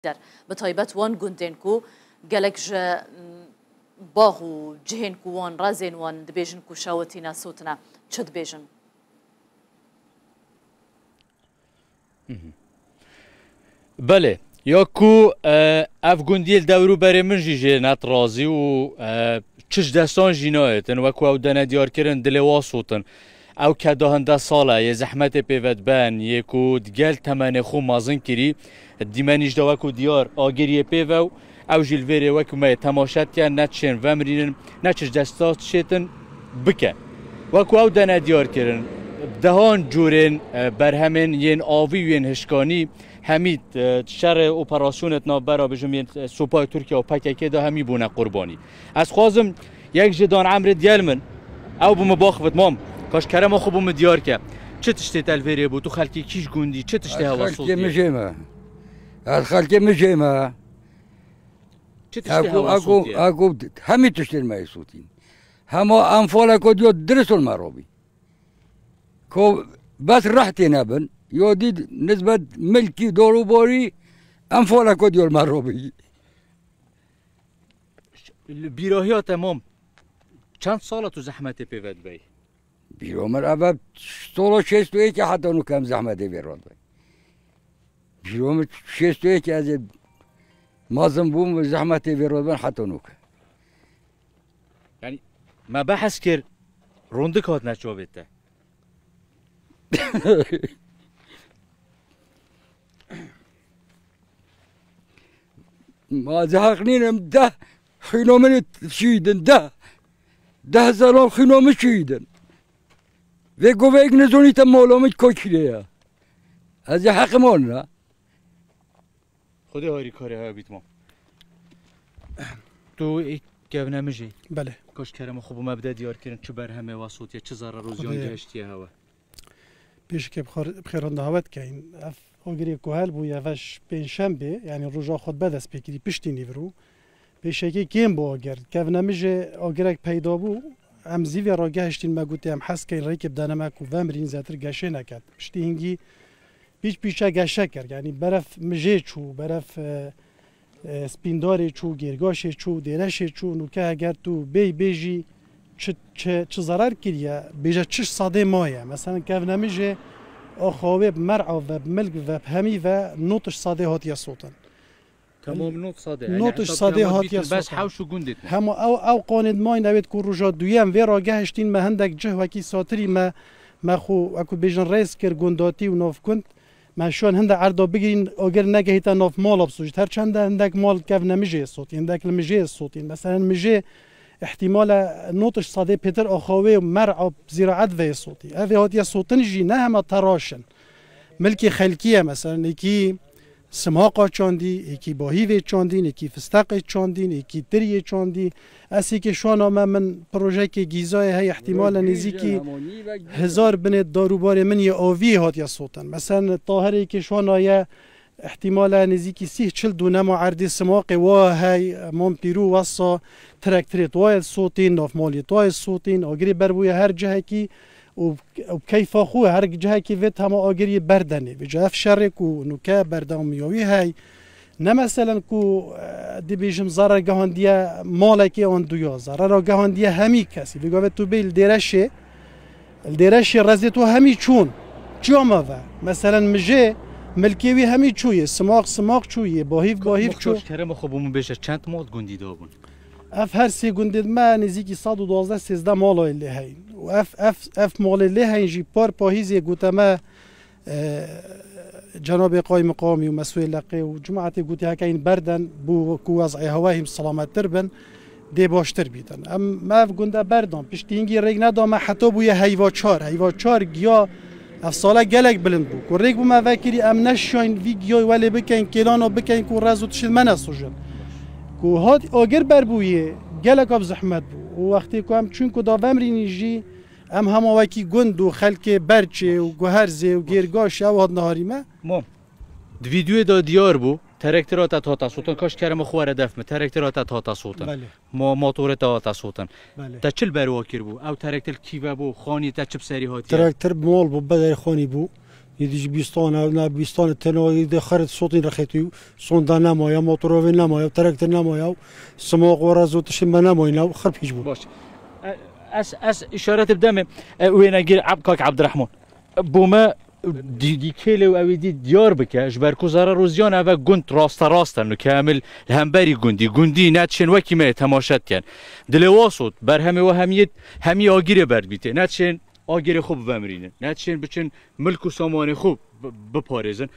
در بطایبت وان گندن کو گلک جا باغ و جهن کو وان رازن وان دبیجن کو شاوتینا صوتنا چد بیجن بله یا کو افغاندیل دورو بر من جیجه نت رازی و چش دستان جنایتن و کو او دنا دیار کردن دلوا صوتن او که دهنده ساله یه زحمت پیوت بان یه کو دگل تمن خو مازن کری دیمانیش دا وکو دیار آگریه پیو او جلویره وکو ما تماشات کن نتشن و مرینن نتش دستات شیتن بکن وکو او دنا دیار کردن دهان جورن برهمن ین آوی و ین هشکانی همید شر اپراسیونت نابرا بجم ین سوپای ترکیه و پککه دا همی بونه قربانی از خوازم یک جدان عمر دیال من او بمباخفت مام کاش کرم خوبم دیار که چه تشتی تلویری بود تو خلکی کیش گوندی چه تشتی هوا صوتی الخلکی مجمع چه تشتی هوا صوتی اكو همي تشتي ما صوتين هما انفال اكو ديو درسوا المروبي كو بس رحتي نبن يودي نسبة ملكي دورو بوري انفال اكو ديو المروبي بیراهی تمام چند سال تو زحمت پیوت بی؟ بیرامر اول سال 61 حتی اونو کم زحمت بیراد بی بیرامر 61 از مازم بوم و زحمت بیراد بی حتی اونو کم یعنی ما بحث کرد رونده کات نشو بیته ما زهقنينم ده خيلومن شيدن ده زلال خيلومن شيدن ve govek nezoni tam molomet koçliya az حق مالنا خدا هاری کاری ها بیت ما تو ای گونه میجی بله کاش کرم خوب مبدا دیار کردن چه برهمه واسط یا چه ضرر روزیان گشتی هوا پیش که بخیران دعوت کردین آگری کوهل بو یواش پنجشنبه یعنی روزا خود بدست بگیری پشتی نیورو پیشه که کیم با آگر گونه میجه آگرک پیدا بو ام زیوی را گشتین مگوتی ام حس که ریک بدانه مکو و مرین زیاتر گشه نکرد پشتی هنگی پیشه گشه کرد یعنی برف مجه چو برف سپینداری چو گرگاشه چو دیرشه چو نوکه اگر تو بیجی چه ضرر کریه بیجه چش ساده مایه مثلا که نمیجه آخواب مرعا و ملک و همی و نوتش ساده هاتیه صوتن تمام نوت ساده نوتش ساده هاتیه صوتن بس حوشو گندت همه او قاند ماین دوید که روژا دویم وی را گهشتین ما هندک جه وکی ساتری ما خو اکو بیجن ریس کر گنداتی و ناف کند ما شون هنده عرضا بگیرین اگر نگهیتا ناف مال بسوشت هر چند هندک مال کف نمیجه صوتی هندک المجه صوتی مثلا مجه احتمال نوتش صاده پیتر آخوه و مرعب زراعت و صوتی اوه هاتیه صوتن جی نه همه تراشن ملکی خلکیه مثلا یکی سماقا چاندی یکی باهیوه چاندین یکی فستق چاندین یکی تریه چاندی اسی که شوانا من پروژه که گیزای های احتمال نزیکی 1000 بنت داروبار من یه آوی هاتیه صوتن مثلا طاهره که شوانا یه احتمال نزیکی 30-40 دونه معرض سماق و های مام پیرو واسا تراکتریت وای صوتین ناف مالیت وای صوتین آگری بربوی هر جهه کی و کیف خو هر جهه کی ویت هم آگری بردنه به جهه شرک و نوکه بردامیوی های نه مثلا کو دی بیشم ضرر گهاندیه مالکی آن دویا ضرر گهاندیه همی کسی بگوید تو بیل دیرشه رزت و همی چون جامه و مثلا مجه ملکیوی همی چویه سماق چویه باهیف چو کرم خوبم بشه چند مال گندی دابون اف هر سی گندید ما نزدیکی 112 مال اللي هین و اف مال اللي هین جی پار پاهیزی گوتما جناب قایم مقامی و مسئول لقی و جماعت گوتی ها که این بردن بو کو وضع هواهم سلامت تر بن دی باشتر بیدن ما اف گنده بردن پشتی اینگی ریگ ندامه حتی بوی هیواچار گیا اف ساله گلک بلند بو که ریگ بو ما وکری ام نشاین وی گیای ولی بکن کلانو بکن که رازو تشید من سوژن که هات آگر بر بویه گلک اب زحمت بو و وقتی که هم چون که داومرینی جی ام همه وکی گند و خلک برچه و گوهرزه و گرگاش او هاد نهاری ما ویدیو دا دیار بو ترکترات تا صوتن کاش کرم خواره دفمه ترکترات تا صوتن بله موتور تا صوتن بله تا چل برواکر بو او ترکتل کیوه بو خانی تا چپ سری هاتی ترکتر مال بو بدر خانی بو يديج بيستان أو بيستان التنو يدي خرط صوتين رخيتيو صندان نمايا موتوروفين نمايا تراكتر نمايا سماق ورازو تشم نمايا خرب يجبو باش أس إشارة بدم وين أجي عبكك عبد الرحمن بوما دي كيلو أو دي ديار بك جبركو زارا روزيان أبا جنت راستا إنه كامل الهمبري جندي ناتشين وكي ما تماشات كان دلواسط برهمي وهميت همي آگیر برد بیته ناتشين آگیر خوب بمرینه ناتشين بچن ملک و سامان خوب بپارزن